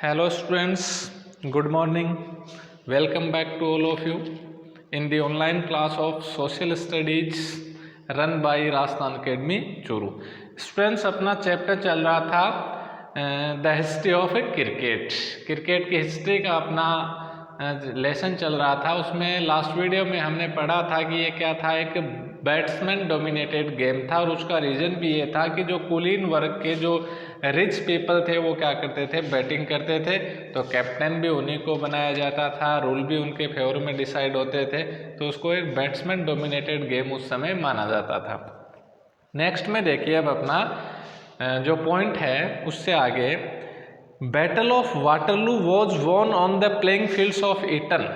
Hello students, good morning. Welcome back to all of you in the online class of Social Studies run by Rajasthan academy Churu. Students, अपना chapter चल रहा था the history of cricket. Cricket की history का अपना lesson चल रहा था। उसमें लास्ट वीडियो में हमने पढ़ा था कि ये क्या था, एक बैट्समैन डोमिनेटेड गेम था और उसका रीज़न भी ये था कि जो कुलीन वर्ग के जो रिच पीपल थे वो क्या करते थे, बैटिंग करते थे, तो कैप्टन भी उन्हीं को बनाया जाता था, रूल भी उनके फेवर में डिसाइड होते थे, तो उसको एक बैट्समैन डोमिनेटेड गेम उस समय माना जाता था। नेक्स्ट में देखिए, अब अपना जो पॉइंट है उससे आगे, battle of Waterloo was won on the playing fields of Eton,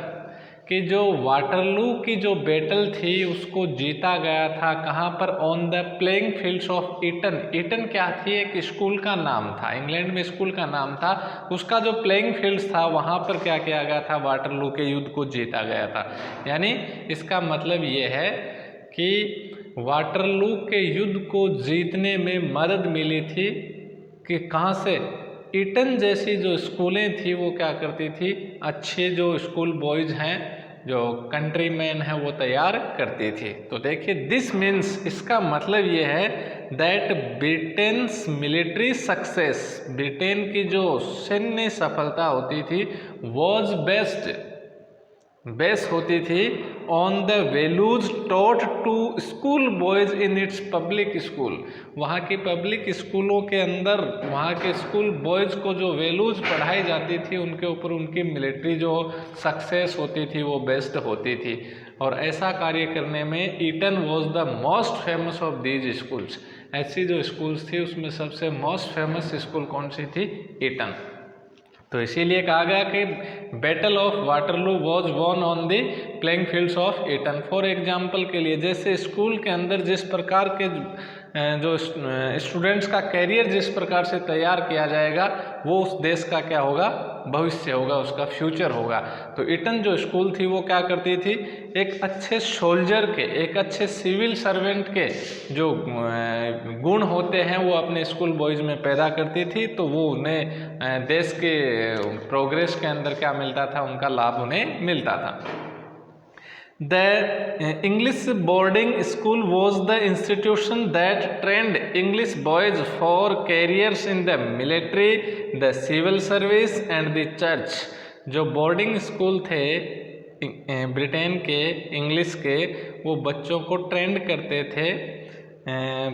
कि जो वाटरलू की जो बैटल थी उसको जीता गया था कहाँ पर, on the playing fields of Eton. Eton क्या थी, एक स्कूल का नाम था, इंग्लैंड में स्कूल का नाम था, उसका जो प्लेइंग फील्ड्स था वहाँ पर क्या किया गया था, वाटरलू के युद्ध को जीता गया था। यानी इसका मतलब ये है कि वाटरलू के युद्ध को जीतने में मदद मिली थी कि कहाँ से, ईटन जैसी जो स्कूलें थी वो क्या करती थी, अच्छे जो स्कूल बॉयज़ हैं, जो कंट्री मैन हैं, वो तैयार करती थी। तो देखिए, दिस मीन्स, इसका मतलब ये है that Britain's military success, Britain की जो सैन्य सफलता होती थी, वॉज बेस्ड होती थी on the values taught to school boys in its public school. वहाँ की पब्लिक स्कूलों के अंदर वहाँ के स्कूल बॉयज़ को जो वैल्यूज पढ़ाई जाती थी उनके ऊपर उनकी मिलिट्री जो सक्सेस होती थी वो बेस्ड होती थी। और ऐसा कार्य करने में Eton was the most famous of these schools. ऐसी जो स्कूल्स थी उसमें सबसे मोस्ट फेमस स्कूल कौन सी थी, ईटन। तो इसीलिए कहा गया कि battle of Waterloo was won on the playing fields of Eton. For example के लिए, जैसे स्कूल के अंदर जिस प्रकार के जो स्टूडेंट्स का कैरियर जिस प्रकार से तैयार किया जाएगा वो उस देश का क्या होगा, भविष्य होगा, उसका फ्यूचर होगा। तो ईटन जो स्कूल थी वो क्या करती थी, एक अच्छे सोल्जर के, एक अच्छे सिविल सर्वेंट के जो गुण होते हैं वो अपने स्कूल बॉयज़ में पैदा करती थी, तो वो उन्हें देश के प्रोग्रेस के अंदर क्या मिलता था, उनका लाभ उन्हें मिलता था। The English boarding school was the institution that trained English boys for careers in the military, the civil service and the church। जो बोर्डिंग स्कूल थे ब्रिटेन के, इंग्लिश के, वो बच्चों को ट्रेंड करते थे,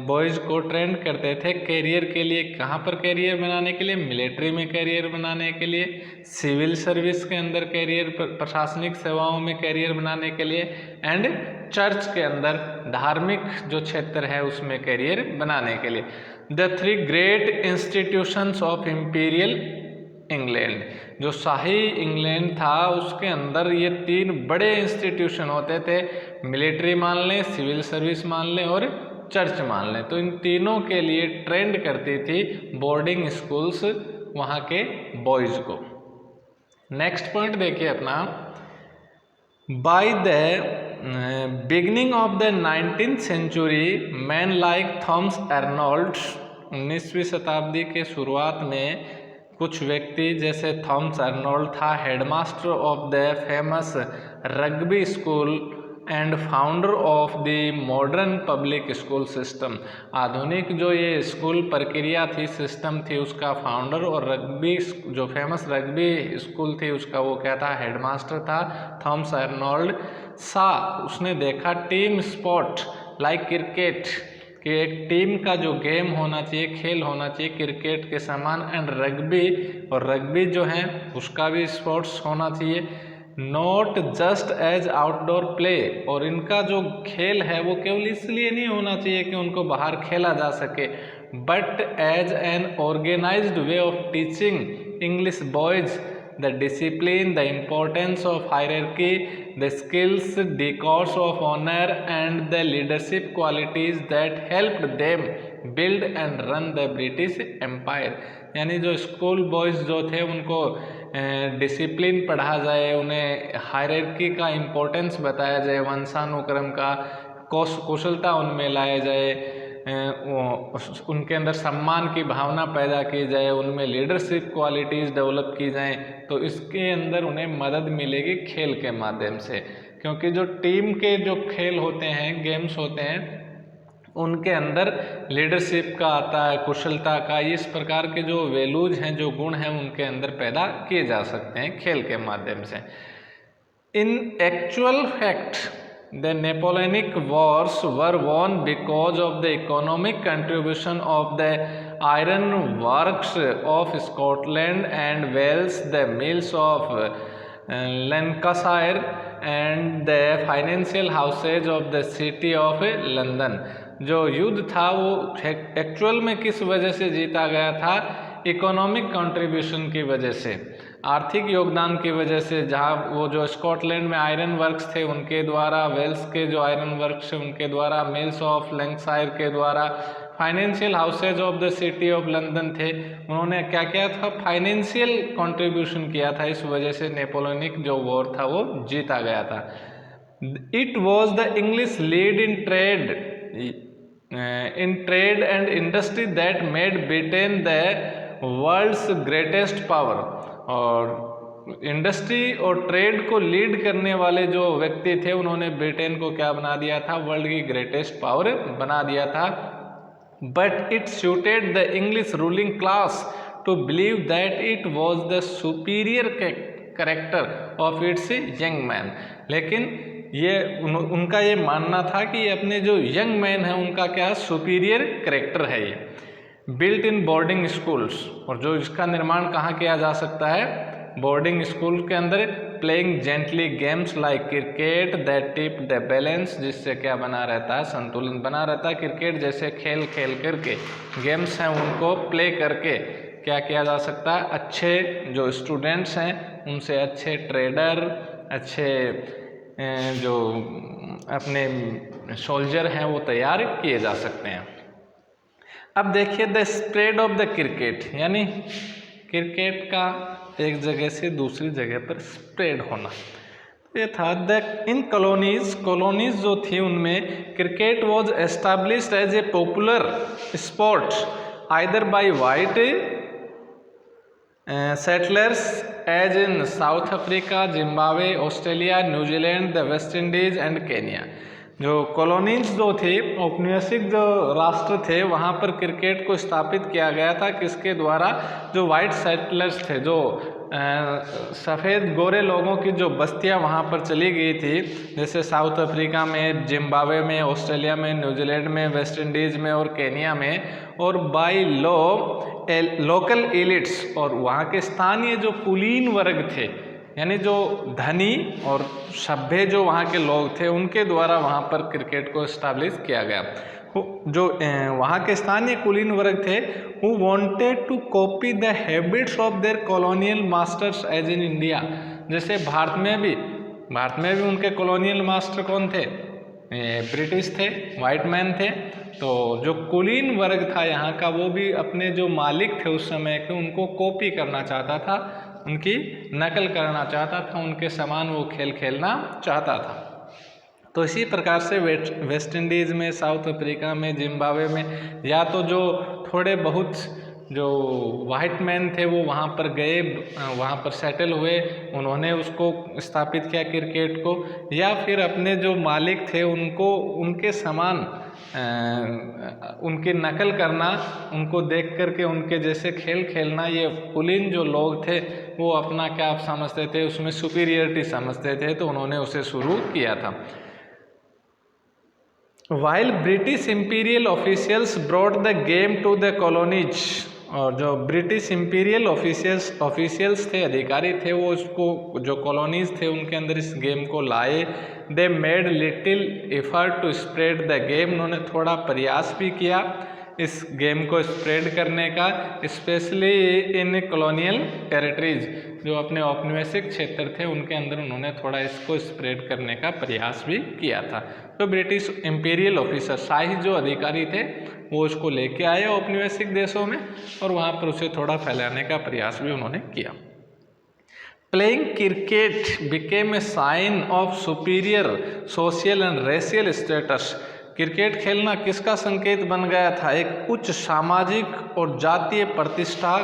बॉयज़ को ट्रेंड करते थे कैरियर के लिए। कहाँ पर कैरियर बनाने के लिए, मिलिट्री में कैरियर बनाने के लिए, सिविल सर्विस के अंदर कैरियर, प्रशासनिक सेवाओं में कैरियर बनाने के लिए, एंड चर्च के अंदर धार्मिक जो क्षेत्र है उसमें कैरियर बनाने के लिए। The three great institutions of imperial England, जो शाही इंग्लैंड था उसके अंदर ये तीन बड़े इंस्टीट्यूशन होते थे, मिलिट्री मान लें, सिविल सर्विस मान लें और चर्च मान लें। तो इन तीनों के लिए ट्रेंड करती थी बोर्डिंग स्कूल्स वहाँ के बॉयज़ को। नेक्स्ट पॉइंट देखिए अपना, by the beginning of the 19th century man like Thomas Arnold, 19वीं शताब्दी के शुरुआत में कुछ व्यक्ति जैसे थॉमस अर्नोल्ड था, headmaster of the famous rugby school and founder of the modern public school system. आधुनिक जो ये स्कूल प्रक्रिया थी, सिस्टम थी, उसका फाउंडर और रग्बी जो फेमस रग्बी स्कूल थी उसका वो क्या था, हेडमास्टर था, थॉमस अर्नोल्ड। उसने देखा टीम स्पोर्ट लाइक क्रिकेट, कि एक टीम का जो गेम होना चाहिए, खेल होना चाहिए क्रिकेट के समान, एंड रग्बी, और रग्बी जो है उसका भी स्पोर्ट्स होना चाहिए, not just as outdoor play, और इनका जो खेल है वो केवल इसलिए नहीं होना चाहिए कि उनको बाहर खेला जा सके, but as an organised way of teaching English boys the discipline, the importance of hierarchy, the skills, the codes of honour and the leadership qualities that helped them build and run the British Empire. यानी जो school boys जो थे उनको discipline पढ़ा जाए, उन्हें hierarchy का importance बताया जाए, वंशानुक्रम का कुशलता उनमें लाया जाए, उनके अंदर सम्मान की भावना पैदा की जाए, उनमें लीडरशिप क्वालिटीज़ डेवलप की जाएं, तो इसके अंदर उन्हें मदद मिलेगी खेल के माध्यम से। क्योंकि जो टीम के जो खेल होते हैं, गेम्स होते हैं, उनके अंदर लीडरशिप का आता है, कुशलता का, इस प्रकार के जो वैल्यूज हैं, जो गुण हैं, उनके अंदर पैदा किए जा सकते हैं खेल के माध्यम से। In actual fact the Napoleonic wars were won because of the economic contribution of the iron works of Scotland and Wales, the mills of Lancashire and the financial houses of the city of London. जो युद्ध था वो actual में किस वजह से जीता गया था? इकोनॉमिक कंट्रीब्यूशन की वजह से, आर्थिक योगदान की वजह से। जहाँ वो जो स्कॉटलैंड में आयरन वर्क्स थे उनके द्वारा, वेल्स के जो आयरन वर्क्स उनके द्वारा, मिल्स ऑफ लैंकाशायर के द्वारा, financial houses of the city of London थे, उन्होंने क्या किया था? फाइनेंशियल कंट्रीब्यूशन किया था। इस वजह से नेपोलियनिक जो वॉर था वो जीता गया था। It was the English lead in trade and industry that made Britain the world's greatest power. और इंडस्ट्री और ट्रेड को लीड करने वाले जो व्यक्ति थे, उन्होंने ब्रिटेन को क्या बना दिया था? वर्ल्ड की ग्रेटेस्ट पावर बना दिया था। But it suited the English ruling class to believe that it was the superior character of its young man. लेकिन ये उनका ये मानना था कि अपने जो यंग मैन है उनका क्या सुपीरियर कैरेक्टर है। ये बिल्ट इन बोर्डिंग स्कूल्स, और जो इसका निर्माण कहाँ किया जा सकता है? बोर्डिंग स्कूल के अंदर। Playing gently games like cricket that tip the balance, जिससे क्या बना रहता है? संतुलन बना रहता है। क्रिकेट जैसे खेल खेल करके, गेम्स हैं उनको प्ले करके क्या किया जा सकता है? अच्छे जो स्टूडेंट्स हैं उनसे अच्छे ट्रेडर, अच्छे जो अपने सोल्जर हैं वो तैयार किए जा सकते हैं। अब देखिए the spread of the cricket, यानी क्रिकेट का एक जगह से दूसरी जगह पर स्प्रेड होना। ये था द इन कॉलोनीज जो थी उनमें cricket was established as a popular sport either by white settlers as in South Africa, Zimbabwe, Australia, New Zealand, the West Indies and Kenya. जो कॉलोनीज जो थे, औपनिवेशिक जो राष्ट्र थे, वहाँ पर क्रिकेट को स्थापित किया गया था। किसके द्वारा? जो वाइट सेटलर्स थे, जो सफ़ेद गोरे लोगों की जो बस्तियाँ वहाँ पर चली गई थी, जैसे साउथ अफ्रीका में, जिम्बाब्वे में, ऑस्ट्रेलिया में, न्यूजीलैंड में, वेस्ट इंडीज़ में और केनिया में, और बाई लॉ लोकल एलिट्स, और वहाँ के स्थानीय जो कुलीन वर्ग थे, यानी जो धनी और सभ्य जो वहाँ के लोग थे, उनके द्वारा वहाँ पर क्रिकेट को इस्टेब्लिश किया गया। जो वहाँ के स्थानीय कुलीन वर्ग थे, who wanted to copy the habits of their colonial masters as in India। जैसे भारत में भी उनके कॉलोनियल मास्टर कौन थे? ब्रिटिश थे, वाइट मैन थे। तो जो कुलीन वर्ग था यहाँ का, वो भी अपने जो मालिक थे उस समय के, उनको कॉपी करना चाहता था, उनकी नकल करना चाहता था, उनके समान वो खेल खेलना चाहता था। तो इसी प्रकार से वेस्ट इंडीज़ में, साउथ अफ्रीका में, जिम्बाब्वे में, या तो जो थोड़े बहुत जो वाइट मैन थे वो वहाँ पर गए, वहाँ पर सेटल हुए, उन्होंने उसको स्थापित किया क्रिकेट को, या फिर अपने जो मालिक थे उनको उनके समान उनकी नकल करना, उनको देख करके उनके जैसे खेल खेलना, ये कुलीन जो लोग थे वो अपना क्या आप समझते थे? उसमें सुपीरियरिटी समझते थे, तो उन्होंने उसे शुरू किया था। While British imperial officials brought the game to the colonies, और जो ब्रिटिश इंपीरियल ऑफिशियल्स थे, अधिकारी थे, वो उसको जो कॉलोनीज थे उनके अंदर इस गेम को लाए। They made little effort to spread the game, उन्होंने थोड़ा प्रयास भी किया इस गेम को स्प्रेड करने का, स्पेशली इन कॉलोनियल टेरिटरीज, जो अपने औपनिवेशिक क्षेत्र थे उनके अंदर उन्होंने थोड़ा इसको स्प्रेड करने का प्रयास भी किया था। तो ब्रिटिश इंपीरियल ऑफिसर, शाही जो अधिकारी थे, वो उसको लेके आए औपनिवेशिक देशों में, और वहाँ पर उसे थोड़ा फैलाने का प्रयास भी उन्होंने किया। Playing cricket became a sign of superior social and racial status. Cricket खेलना किसका संकेत बन गया था? एक उच्च सामाजिक और जातीय प्रतिष्ठा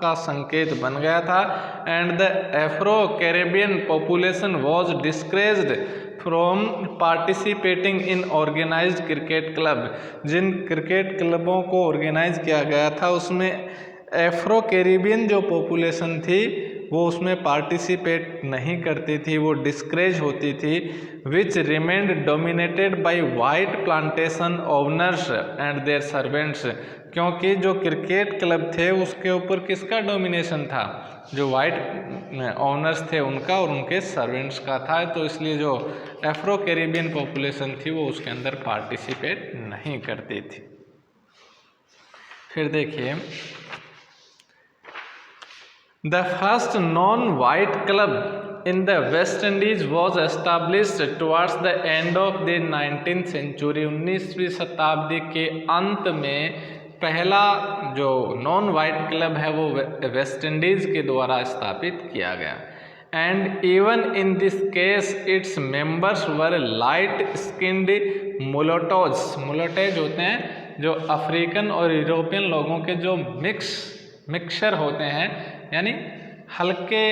का संकेत बन गया था। And the Afro Caribbean population was discouraged from participating in organised cricket club. जिन क्रिकेट क्लबों को ऑर्गेनाइज किया गया था उसमें एफ्रो कैरेबियन जो पॉपुलेशन थी वो उसमें पार्टिसिपेट नहीं करती थी, वो डिस्करेज होती थी। Which remained dominated by white plantation owners and their servants. क्योंकि जो क्रिकेट क्लब थे उसके ऊपर किसका डोमिनेशन था? जो वाइट ओनर्स थे उनका और उनके सर्वेंट्स का था। तो इसलिए जो एफ्रो कैरेबियन पॉपुलेशन थी वो उसके अंदर पार्टिसिपेट नहीं करती थी। फिर देखिए, The first non-white club in the West Indies was established towards the end of the 19th century। 19वीं शताब्दी के अंत में पहला जो नॉन वाइट क्लब है वो वेस्ट इंडीज़ के द्वारा स्थापित किया गया। And even in this case its members were light skinned mulattoes. Mulattoes होते हैं जो अफ्रीकन और यूरोपियन लोगों के जो मिक्सचर होते हैं, यानी हल्के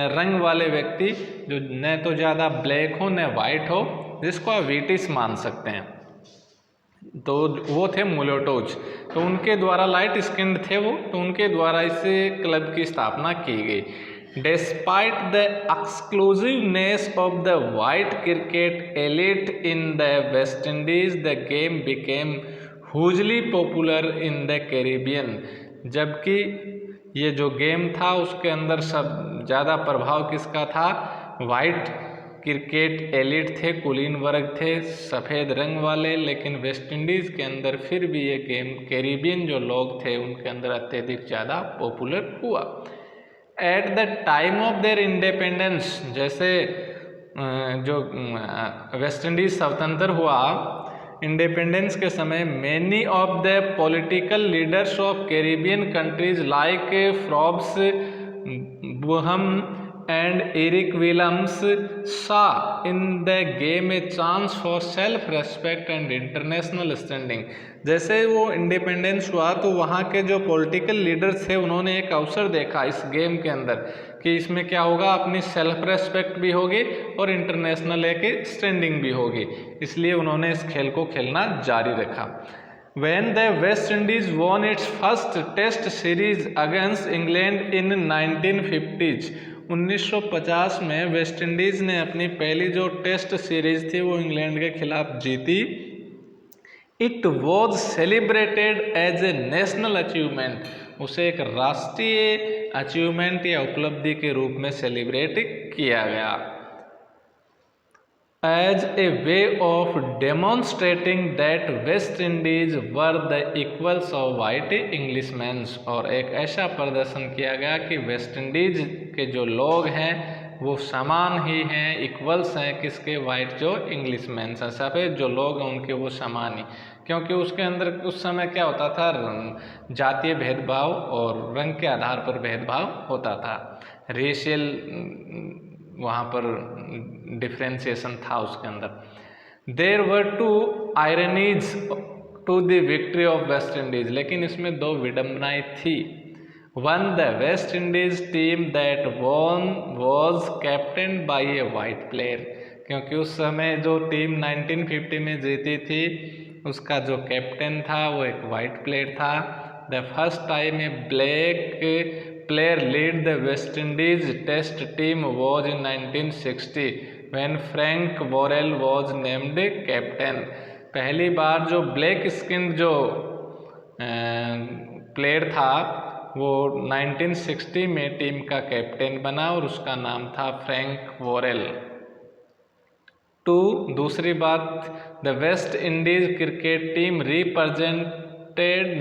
रंग वाले व्यक्ति जो न तो ज़्यादा ब्लैक हो न वाइट हो, जिसको आप व्हीटिश मान सकते हैं, तो वो थे मुलोटोज। तो उनके द्वारा लाइट स्किन्ड थे वो, तो उनके द्वारा इस क्लब की स्थापना की गई। Despite the exclusiveness of the white cricket elite in the West Indies the game became hugely popular in the Caribbean. जबकि ये जो गेम था उसके अंदर सब ज़्यादा प्रभाव किसका था? वाइट क्रिकेट एलिट थे, कुलीन वर्ग थे, सफ़ेद रंग वाले। लेकिन वेस्ट इंडीज़ के अंदर फिर भी ये गेम कैरिबियन जो लोग थे उनके अंदर अत्यधिक ज़्यादा पॉपुलर हुआ। At the time of their independence, जैसे जो वेस्ट इंडीज़ स्वतंत्र हुआ, इंडिपेंडेंस के समय many of the political leaders of Caribbean countries like Forbes Burnham and Eric Williams saw in the game a chance for self respect and international standing. जैसे वो independence हुआ तो वहाँ के जो पॉलिटिकल लीडर्स थे उन्होंने एक अवसर देखा इस गेम के अंदर कि इसमें क्या होगा, अपनी सेल्फ रेस्पेक्ट भी होगी और इंटरनेशनल एक स्टैंडिंग भी होगी, इसलिए उन्होंने इस खेल को खेलना जारी रखा। When the West Indies won its first test series against England in 1950s, 1950 में वेस्ट इंडीज़ ने अपनी पहली जो टेस्ट सीरीज थी वो इंग्लैंड के खिलाफ जीती। It was celebrated as a national achievement, उसे एक राष्ट्रीय अचीवमेंट या उपलब्धि के रूप में सेलिब्रेट किया गया। As a way of demonstrating that West Indies were the equals of white Englishmans, और एक ऐसा प्रदर्शन किया गया कि वेस्ट इंडीज के जो लोग हैं वो समान ही हैं, इक्वल्स हैं किसके? वाइट जो इंग्लिशमैन्स हैं, सफ़ेद जो लोग हैं उनके वो समान ही। क्योंकि उसके अंदर उस समय क्या होता था, जातीय भेदभाव और रंग के आधार पर भेदभाव होता था, रेशियल वहाँ पर डिफ्रेंसिएशन था उसके अंदर। There were two ironies to the victory of West Indies, लेकिन इसमें दो विडम्बनाएं थी। One, the West Indies team that won was captain by a white player, क्योंकि उस समय जो टीम 1950 में जीती थी उसका जो कैप्टन था वो एक वाइट प्लेयर था। The first time A black player lead the West Indies test team was in 1960 when Frank Worrell was named captain। पहली बार जो ब्लैक स्किन जो प्लेयर था वो 1960 में टीम का कैप्टन बना और उसका नाम था फ्रैंक वॉरेल। दूसरी बात, the West Indies cricket team represented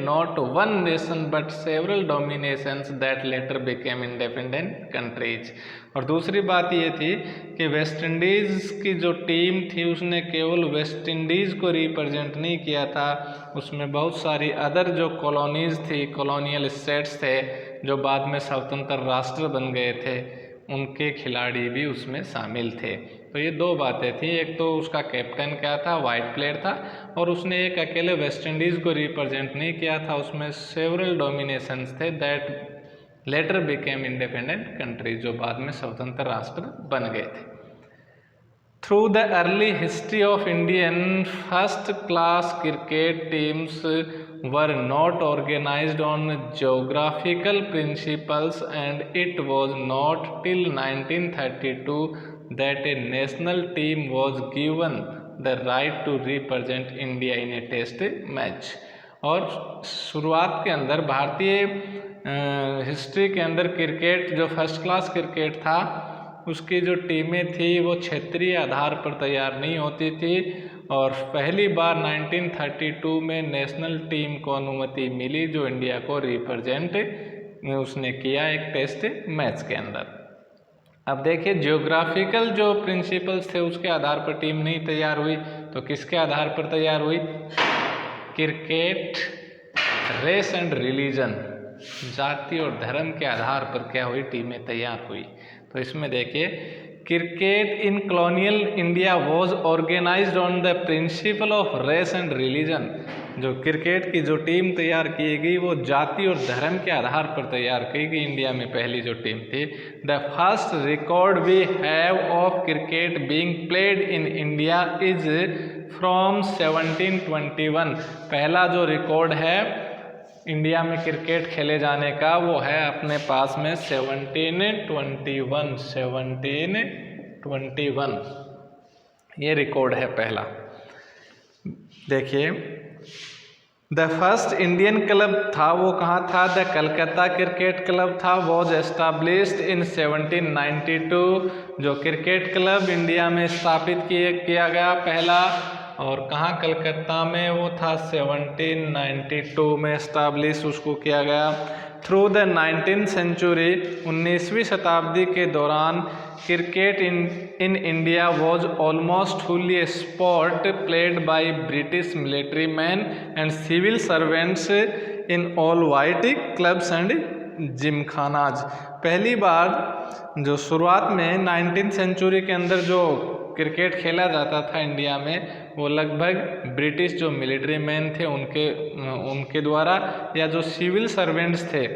not one nation but several dominations that later became independent countries। और दूसरी बात ये थी कि वेस्ट इंडीज़ की जो टीम थी उसने केवल वेस्ट इंडीज़ को रिप्रेजेंट नहीं किया था, उसमें बहुत सारी अदर जो कॉलोनीज़ थी, कॉलोनियल स्टेट्स थे जो बाद में स्वतंत्र राष्ट्र बन गए थे, उनके खिलाड़ी भी उसमें शामिल थे। तो ये दो बातें थी, एक तो उसका कैप्टन क्या था, वाइट प्लेयर था, और उसने एक अकेले वेस्ट इंडीज़ को रिप्रेजेंट नहीं किया था, उसमें सेवरल डोमिनेशंस थे that letter became independent countries, जो बाद में स्वतंत्र राष्ट्र बन गए थे। Through the early history of Indian first class cricket teams were not organized on geographical principles, and it was not till 1932 that a national team was given the right to represent India in a test match। और शुरुआत के अंदर भारतीय history के अंदर cricket जो first class cricket था उसकी जो टीमें थी वो क्षेत्रीय आधार पर तैयार नहीं होती थी, और पहली बार 1932 में नेशनल टीम को अनुमति मिली जो इंडिया को रिप्रेजेंट उसने किया एक टेस्ट मैच के अंदर। अब देखिए जियोग्राफिकल जो प्रिंसिपल्स थे उसके आधार पर टीम नहीं तैयार हुई, तो किसके आधार पर तैयार हुई? क्रिकेट, रेस एंड रिलीजन, जाति और धर्म के आधार पर क्या हुई? टीमें तैयार हुई। तो इसमें देखिए cricket in colonial India was organised on the principle of race and religion. जो क्रिकेट की जो टीम तैयार की गई वो जाति और धर्म के आधार पर तैयार की गई। इंडिया में पहली जो टीम थी, the first record we have of cricket being played in India is from 1721। पहला जो रिकॉर्ड है इंडिया में क्रिकेट खेले जाने का वो है अपने पास में 1721 ये रिकॉर्ड है पहला। देखिए द फर्स्ट इंडियन क्लब था वो कहाँ था? द कलकत्ता क्रिकेट क्लब था, वॉज एस्टाब्लिश्ड इन 1792। जो क्रिकेट क्लब इंडिया में स्थापित किया गया पहला, और कहाँ? कलकत्ता में वो था, 1792 में एस्टाब्लिश उसको किया गया। थ्रू द 19th सेंचुरी, 19वीं शताब्दी के दौरान cricket in India was almost fully sport played by British military man and civil servants in all white clubs and gymkhanas. पहली बार जो शुरुआत में 19th सेंचुरी के अंदर जो क्रिकेट खेला जाता था इंडिया में वो लगभग ब्रिटिश जो मिलिट्री मैन थे उनके द्वारा, या जो सिविल सर्वेंट्स थे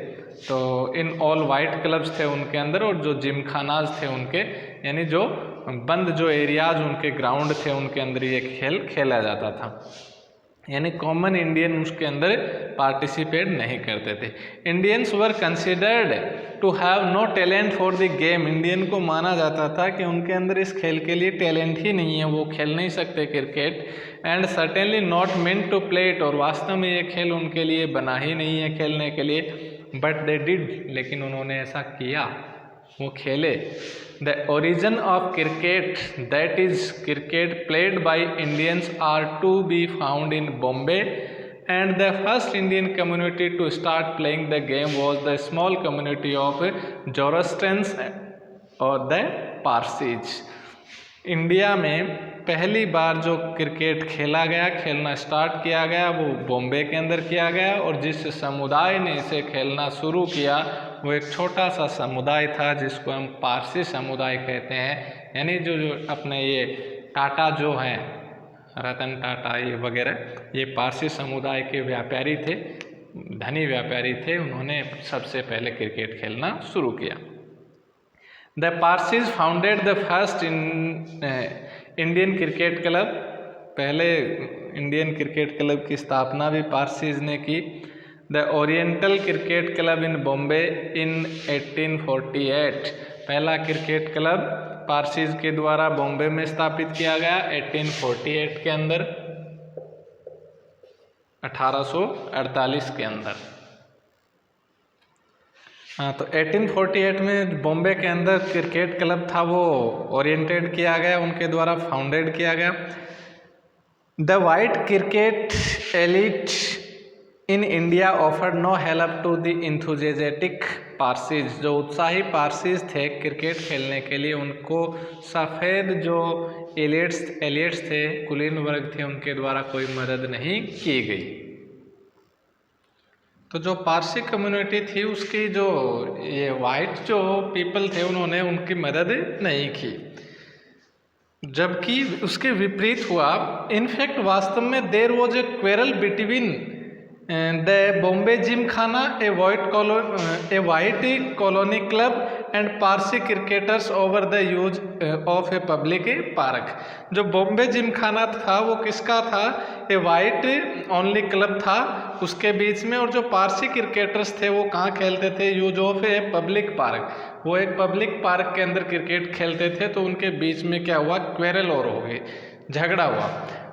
तो इन ऑल वाइट क्लब्स थे उनके अंदर, और जो जिमखानाज थे उनके, यानी जो बंद जो एरियाज उनके ग्राउंड थे उनके अंदर ये खेल खेला जाता था। यानी कॉमन इंडियन उसके अंदर पार्टिसिपेट नहीं करते थे। Indians were considered to have no talent for the game. Indian को माना जाता था कि उनके अंदर इस खेल के लिए टैलेंट ही नहीं है, वो खेल नहीं सकते cricket. And certainly not meant to play it, और वास्तव में ये खेल उनके लिए बना ही नहीं है खेलने के लिए। बट दे डिड, लेकिन उन्होंने ऐसा किया, वो खेले। The origin of cricket, that is cricket played by Indians, are to be found in Bombay, and the first Indian community to start playing the game was the small community of Zoroastrians और the Parsis। India में पहली बार जो cricket खेलना start किया गया वो बॉम्बे के अंदर किया गया, और जिस समुदाय ने इसे खेलना शुरू किया वो एक छोटा सा समुदाय था जिसको हम पारसी समुदाय कहते हैं। यानी जो अपने ये टाटा जो हैं, रतन टाटा ये वगैरह, ये पारसी समुदाय के व्यापारी थे, धनी व्यापारी थे, उन्होंने सबसे पहले क्रिकेट खेलना शुरू किया। The Parsis founded the first Indian cricket club. पहले इंडियन क्रिकेट क्लब की स्थापना भी पारसीज ने की। The Oriental Cricket Club in Bombay in 1848। पहला क्रिकेट क्लब पारसीज के द्वारा बॉम्बे में स्थापित किया गया 1848 के अंदर, 1848 के अंदर। हाँ, तो 1848 में बॉम्बे के अंदर क्रिकेट क्लब था वो ओरिएंटेड किया गया, उनके द्वारा फाउंडेड किया गया। The white cricket elite in India offered no help to the enthusiastic Parsis. जो उत्साही पारसीज थे क्रिकेट खेलने के लिए, उनको सफ़ेद जो एलिट्स थे, कुलीन वर्ग थे, उनके द्वारा कोई मदद नहीं की गई। तो जो पारसी कम्युनिटी थी उसकी जो ये वाइट जो पीपल थे उन्होंने उनकी मदद नहीं की। जबकि उसके विपरीत हुआ। इनफैक्ट वास्तव में there was a quarrel between the Bombay Gymkhana, A white colony club and Parsi cricketers over the use of a public park. जो बॉम्बे जिमखाना था वो किसका था? ए वाइट ओनली क्लब था उसके बीच में, और जो पारसी क्रिकेटर्स थे वो कहाँ खेलते थे? Use of a public park. वो एक पब्लिक पार्क के अंदर क्रिकेट खेलते थे, तो उनके बीच में क्या हुआ? क्वेरल और हो गई, झगड़ा हुआ।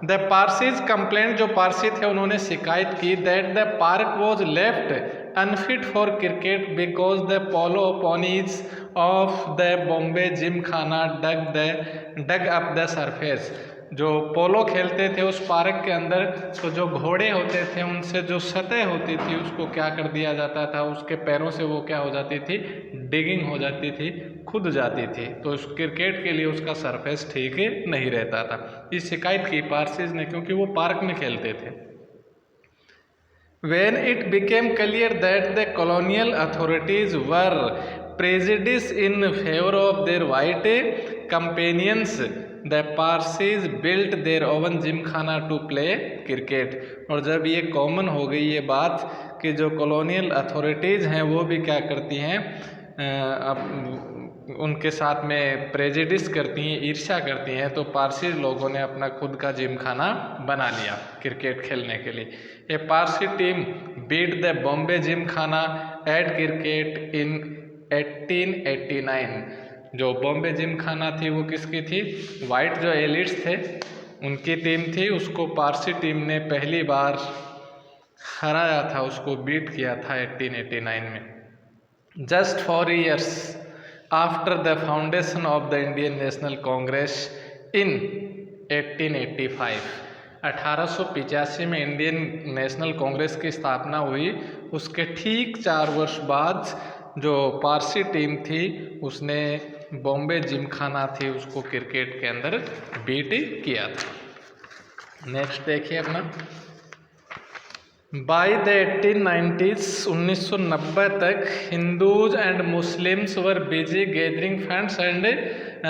द पारसीज कंप्लेंट, जो पारसी थे उन्होंने शिकायत की, that the park was left unfit for cricket because the polo ponies of the Bombay Gymkhana dug up the surface. जो पोलो खेलते थे उस पार्क के अंदर, तो जो घोड़े होते थे उनसे जो सतह होती थी उसको क्या कर दिया जाता था? उसके पैरों से वो क्या हो जाती थी? डिगिंग हो जाती थी, खुद जाती थी। तो उस क्रिकेट के लिए उसका सरफेस ठीक नहीं रहता था। ये शिकायत की पारसीज ने, क्योंकि वो पार्क में खेलते थे। When it became clear that the colonial authorities were prejudiced in favor of their white companions, the Parsis built their own gymkhana to play cricket। और जब ये कॉमन हो गई ये बात कि जो कॉलोनियल अथॉरिटीज़ हैं वो भी क्या करती हैं, उनके साथ में प्रेजिडिस करती हैं, ईर्ष्या करती हैं, तो पारसी लोगों ने अपना खुद का जिमखाना बना लिया क्रिकेट खेलने के लिए। A Parsi team beat the Bombay Gymkhana at cricket in 1889। जो बॉम्बे जिमखाना थी वो किसकी थी? वाइट जो एलिट्स थे उनकी टीम थी, उसको पारसी टीम ने पहली बार हराया था, उसको बीट किया था 1889 में। Just 4 years after the foundation of the Indian National Congress in 1885, 1885 में इंडियन नेशनल कांग्रेस की स्थापना हुई। उसके ठीक 4 वर्ष बाद जो पारसी टीम थी उसने बॉम्बे जिमखाना थी उसको क्रिकेट के अंदर बीट किया था। नेक्स्ट देखिए अपना, बाई द 1890s, 1990 तक Hindus and Muslims were busy gathering funds and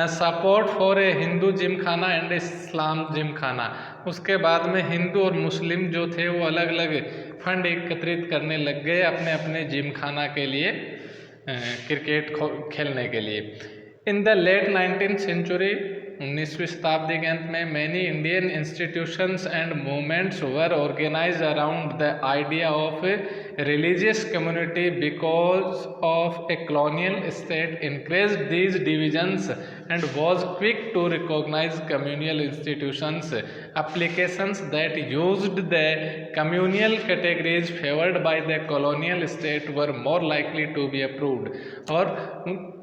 support for a Hindu Gymkhana and Islam Gymkhana. उसके बाद में हिंदू और मुस्लिम जो थे वो अलग अलग फंड एकत्रित करने लग गए अपने अपने जिमखाना के लिए, क्रिकेट खेलने के लिए। In the late 19th century, 19वीं शताब्दी के अंत में, many Indian institutions and movements were organised around the idea of religious community because of a colonial state encouraged these divisions and was quick to recognize communal institutions. Applications that used the communal categories favored by the colonial state were more likely to be approved। और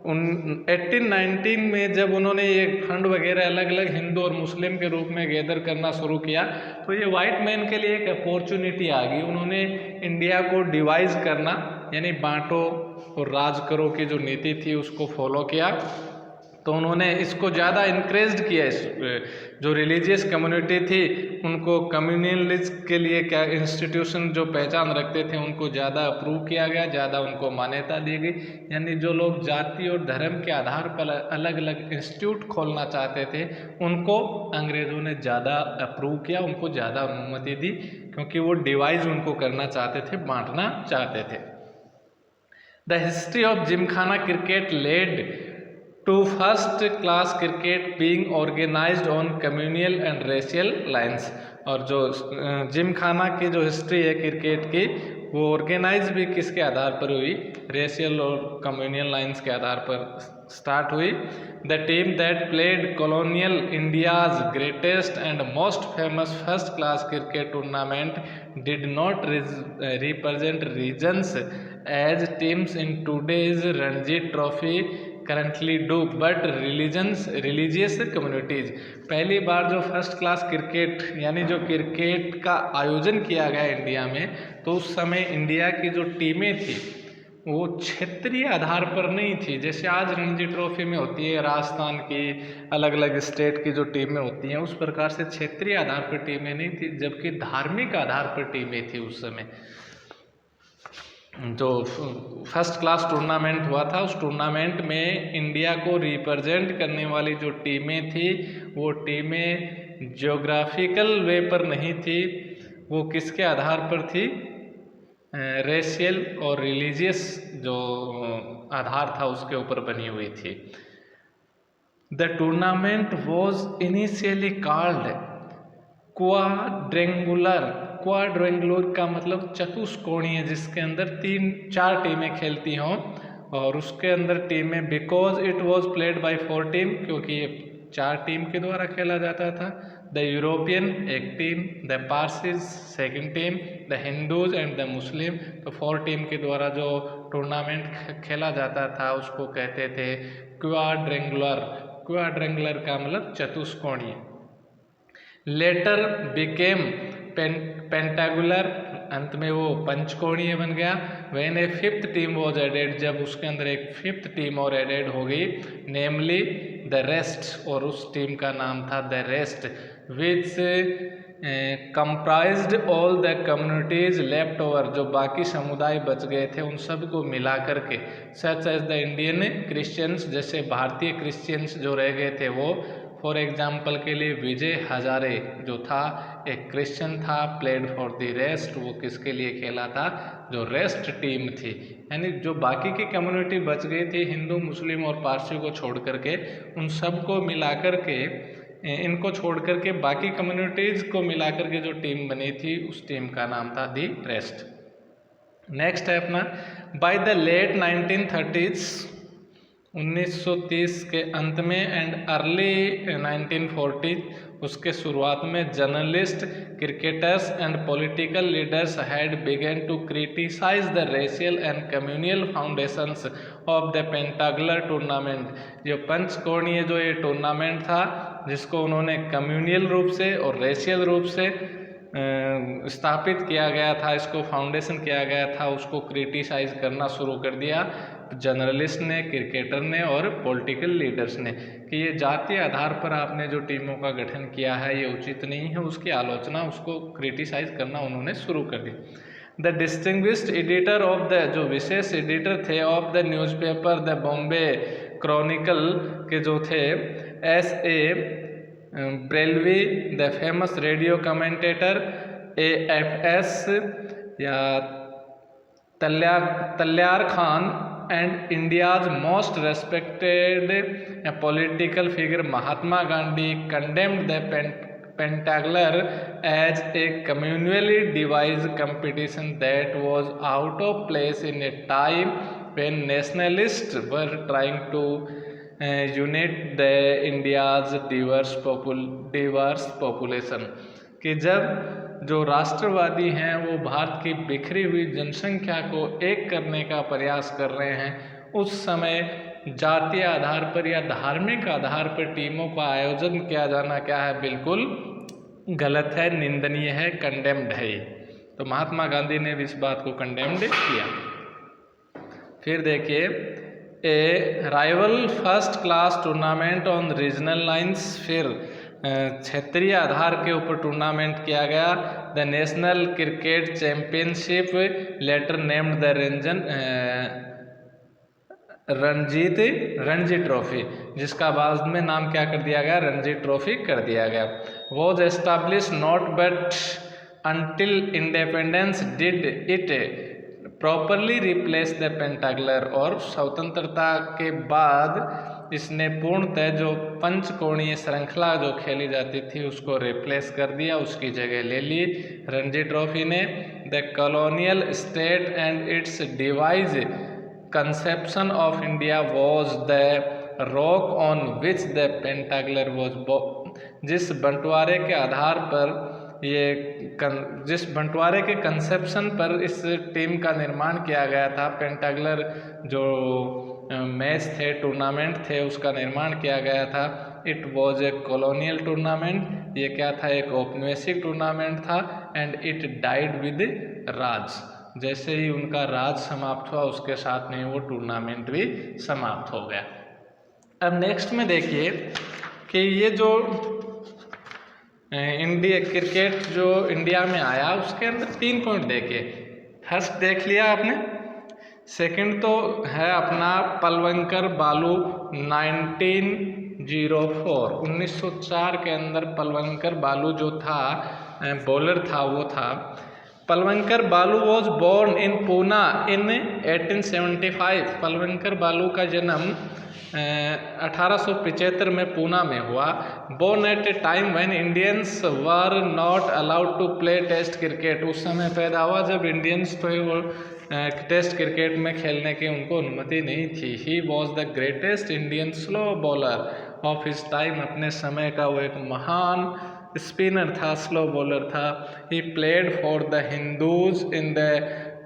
1819 में जब उन्होंने ये fund वगैरह अलग अलग हिंदू और मुस्लिम के रूप में गैदर करना शुरू किया, तो ये वाइट मैन के लिए एक अपॉर्चुनिटी आ गई। उन्होंने इंडिया को डिवाइज करना, यानी बांटो और राज करो की जो नीति थी उसको फॉलो किया। तो उन्होंने इसको ज़्यादा इनक्रेज किया। जो रिलीजियस कम्युनिटी थी उनको कम्युनलिज्म के लिए क्या इंस्टीट्यूशन जो पहचान रखते थे उनको ज़्यादा अप्रूव किया गया, ज़्यादा उनको मान्यता दी गई। यानी जो लोग जाति और धर्म के आधार पर अलग अलग इंस्टीट्यूट खोलना चाहते थे उनको अंग्रेज़ों ने ज़्यादा अप्रूव किया, उनको ज़्यादा अनुमति दी, क्योंकि वो डिवाइज उनको करना चाहते थे, बांटना चाहते थे। The history of gymkhana cricket led to first class cricket being organized on communal and racial lines। और जो जिमखाना की जो हिस्ट्री है क्रिकेट की वो ऑर्गेनाइज भी किसके आधार पर हुई? रेशियल और कम्युनल लाइंस के आधार पर स्टार्ट हुई। The team that played colonial India's greatest and most famous first class cricket tournament did not represent regions as teams in today's Ranji Trophy currently do, but religious communities. पहली बार जो first class cricket यानी जो cricket का आयोजन किया गया India में, तो उस समय इंडिया की जो टीमें थी वो क्षेत्रीय आधार पर नहीं थी। जैसे आज रणजी ट्रॉफी में होती है राजस्थान की, अलग अलग स्टेट की जो टीमें होती हैं, उस प्रकार से क्षेत्रीय आधार पर टीमें नहीं थी, जबकि धार्मिक आधार पर टीमें थी उस समय। जो फर्स्ट क्लास टूर्नामेंट हुआ था, उस टूर्नामेंट में इंडिया को रिप्रेजेंट करने वाली जो टीमें थी वो टीमें ज्योग्राफिकल वे पर नहीं थी, वो किसके आधार पर थी, रेशियल और रिलीजियस जो आधार था उसके ऊपर बनी हुई थी। The tournament was initially called quadrangular. Quadrangular का मतलब चतुष्कोणीय, जिसके अंदर 3-4 टीमें खेलती हों, और उसके अंदर टीमें because it was played by 4 team, क्योंकि ये 4 टीम के द्वारा खेला जाता था। द यूरोपियन एक team, the Parsis second team, the Hindus and the Muslim. तो 4 टीम के द्वारा जो टूर्नामेंट खेला जाता था उसको कहते थे क्वाड्रेंगुलर। क्वाड्रेंगुलर का मतलब चतुष्कोणीय। लेटर बिकेम पेंटागुलर, अंत में वो पंचकोणीय बन गया। When a 5th team was added, जब उसके अंदर एक 5th टीम और एडेड हो गई, नेमली द रेस्ट, और उस टीम का नाम था the rest, which comprised all the communities left over, जो बाकी समुदाय बच गए थे उन सब को मिला करके, such as the Indian Christians, जैसे भारतीय क्रिश्चियंस जो रह गए थे वो। फॉर एग्जाम्पल के लिए विजय हजारे जो था एक क्रिश्चियन था, प्लेड फॉर द रेस्ट, वो किसके लिए खेला था, जो रेस्ट टीम थी, यानी जो बाकी की कम्युनिटी बच गई थी हिंदू मुस्लिम और पारसी को छोड़ करके, उन सब को मिला करके, इनको छोड़ करके बाकी कम्युनिटीज को मिला करके जो टीम बनी थी उस टीम का नाम था दी रेस्ट। नेक्स्ट है अपना, बाय द लेट 1930s, 1930 के अंत में एंड अर्ली 1940, उसके शुरुआत में journalist, cricketers and political leaders had begun to criticise the racial and communal foundations of the pentagular tournament. जो पंचकोणीय जो ये टूर्नामेंट था, जिसको उन्होंने कम्युनियल रूप से और रेशियल रूप से स्थापित किया गया था, इसको फाउंडेशन किया गया था, उसको क्रिटिसाइज करना शुरू कर दिया जर्नलिस्ट ने, क्रिकेटर ने और पॉलिटिकल लीडर्स ने, कि ये जातीय आधार पर आपने जो टीमों का गठन किया है ये उचित नहीं है, उसकी आलोचना, उसको क्रिटिसाइज करना उन्होंने शुरू कर दिया। The distinguished editor of the, जो विशेष एडिटर थे of the newspaper the Bombay Chronicle के जो थे, S.A. Brelvi, the famous radio commentator AFS या Talyar Khan, and India's most respected political figure Mahatma Gandhi condemned the pentagular as a communally devised competition that was out of place in a time when nationalist were trying to unite the India's diverse population, कि जब जो राष्ट्रवादी हैं वो भारत की बिखरी हुई जनसंख्या को एक करने का प्रयास कर रहे हैं, उस समय जातीय आधार पर या धार्मिक आधार पर टीमों का आयोजन किया जाना क्या है, बिल्कुल गलत है, निंदनीय है, कंडेम्ड है। तो महात्मा गांधी ने भी इस बात को कंडेम्ड किया। फिर देखिए, a rival first class tournament on regional lines, फिर क्षेत्रीय आधार के ऊपर टूर्नामेंट किया गया। The national cricket championship later named the Ranji trophy, जिसका बाद में नाम क्या कर दिया गया, रणजी ट्रॉफी कर दिया गया। Was establish not but until independence did it properly replace the pentangular, और स्वतंत्रता के बाद इसने पूर्णतः जो पंचकोणीय श्रृंखला जो खेली जाती थी उसको रिप्लेस कर दिया, उसकी जगह ले ली रणजी ट्रॉफी ने। The colonial state and its divisive conception of India was the rock on which the pentangular was, जिस बंटवारे के आधार पर जिस बंटवारे के कंसेप्शन पर इस टीम का निर्माण किया गया था, पेंटागुलर जो मैच थे, टूर्नामेंट थे, उसका निर्माण किया गया था। It was a colonial tournament, ये क्या था, एक औपनिवेशिक टूर्नामेंट था। एंड इट डाइड विद राज, जैसे ही उनका राज समाप्त हुआ उसके साथ में वो टूर्नामेंट भी समाप्त हो गया। अब नेक्स्ट में देखिए कि ये जो इंडिया क्रिकेट जो इंडिया में आया उसके अंदर 3 पॉइंट देखिए। फर्स्ट देख लिया आपने सेकंड तो है अपना पलवंकर बालू 1904 के अंदर पलवंकर बालू जो था बॉलर था वो था। Palwankar Baloo was born in Poona in 1875। Palwankar Baloo का जन्म 1875 में पूना में हुआ। Born at a time when Indians were not allowed to play test cricket. उस समय पैदा हुआ जब इंडियंस तो वो टेस्ट क्रिकेट में खेलने की उनको अनुमति नहीं थी। He was the greatest Indian slow bowler of his time. अपने समय का वो एक महान स्पिनर था, स्लो बॉलर था। He played for the Hindus in the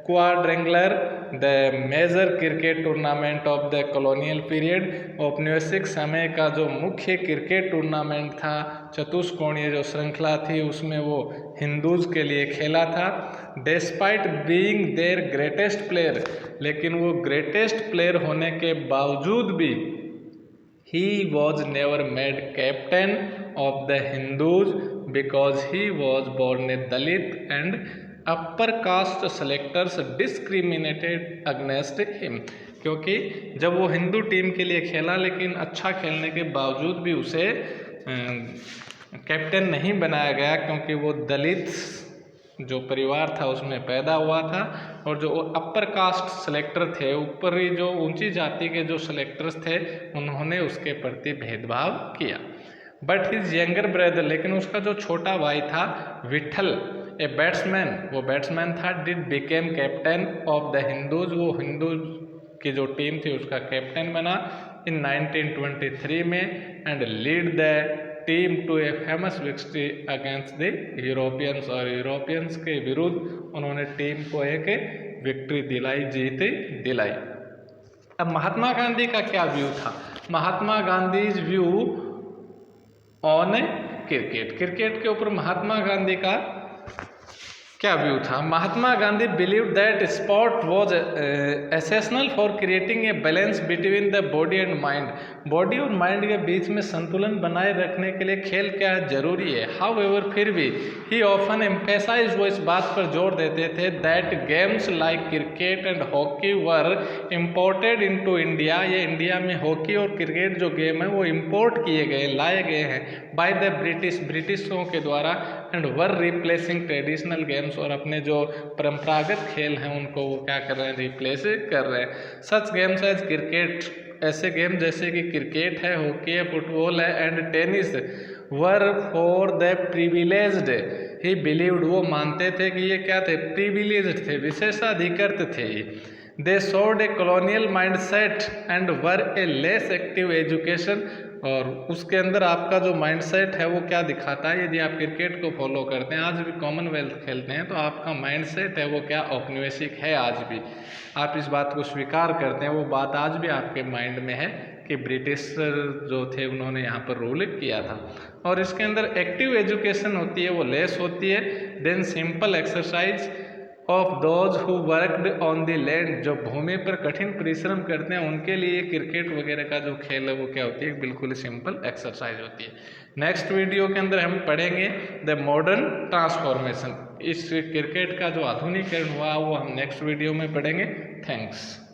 quadrangular the major cricket tournament of the colonial period. औपनिवेशिक समय का जो मुख्य क्रिकेट टूर्नामेंट था, चतुष्कोणीय जो श्रृंखला थी, उसमें वो हिंदूज के लिए खेला था। Despite being their greatest player, लेकिन वो ग्रेटेस्ट प्लेयर होने के बावजूद भी he was never made captain of the Hindus because he was born a Dalit and upper caste selectors discriminated against him। क्योंकि जब वो हिंदू टीम के लिए खेला लेकिन अच्छा खेलने के बावजूद भी उसे कैप्टन नहीं बनाया गया, क्योंकि वो दलित जो परिवार था उसमें पैदा हुआ था और जो अपर कास्ट सेलेक्टर थे, ऊपरी जो ऊंची जाति के जो सेलेक्टर्स थे, उन्होंने उसके प्रति भेदभाव किया। बट हिज यंगर ब्रदर, लेकिन उसका जो छोटा भाई था विठल, ए बैट्समैन, वो बैट्समैन था, did became captain of the Hindus. वो हिंदूज की जो टीम थी उसका कैप्टन बना इन 1923 में and lead the team to a famous victory against the Europeans. और यूरोपियंस के विरुद्ध उन्होंने टीम को एक विक्ट्री दिलाई, जीत दिलाई। अब महात्मा गांधी का क्या व्यू था? Mahatma Gandhi's view on cricket. Cricket के ऊपर महात्मा गांधी का क्या व्यू था? Mahatma Gandhi believe that sport was essential for creating a balance between the body and mind. Body और माइंड के बीच में संतुलन बनाए रखने के लिए खेल क्या जरूरी है। हाउएवर, फिर भी ही ऑफन एम्फेसाइज, वो इस बात पर जोर देते थे that games like cricket and hockey were imported into India. ये इंडिया में हॉकी और क्रिकेट जो गेम है वो इम्पोर्ट किए गए, लाए गए हैं बाय द ब्रिटिशों के द्वारा and were replacing traditional games. और अपने जो परंपरागत खेल हैं उनको वो क्या कर रहे हैं, रिप्लेस कर रहे हैं। सच गेम्स एज क्रिकेट, ऐसे गेम जैसे कि क्रिकेट है, हॉकी है, फुटबॉल है and tennis were for the privileged. He believed, वो मानते थे कि ये क्या थे, प्रिविलेज्ड थे, विशेषाधिकृत थे। They showed A colonial mindset and were A less active education. और उसके अंदर आपका जो माइंडसेट है वो क्या दिखाता है, यदि आप क्रिकेट को फॉलो करते हैं, आज भी कॉमनवेल्थ खेलते हैं, तो आपका माइंडसेट है वो क्या, औपनिवेशिक है। आज भी आप इस बात को स्वीकार करते हैं, वो बात आज भी आपके माइंड में है कि ब्रिटिश जो थे उन्होंने यहाँ पर रूल किया था। और इसके अंदर एक्टिव एजुकेशन होती है वो लेस होती है than simple exercise of those who worked on the land. जो भूमि पर कठिन परिश्रम करते हैं उनके लिए क्रिकेट वगैरह का जो खेल है वो क्या होती है, बिल्कुल सिंपल एक्सरसाइज होती है। नेक्स्ट वीडियो के अंदर हम पढ़ेंगे द मॉडर्न ट्रांसफॉर्मेशन। इस क्रिकेट का जो आधुनिकीकरण हुआ वो हम नेक्स्ट वीडियो में पढ़ेंगे। थैंक्स।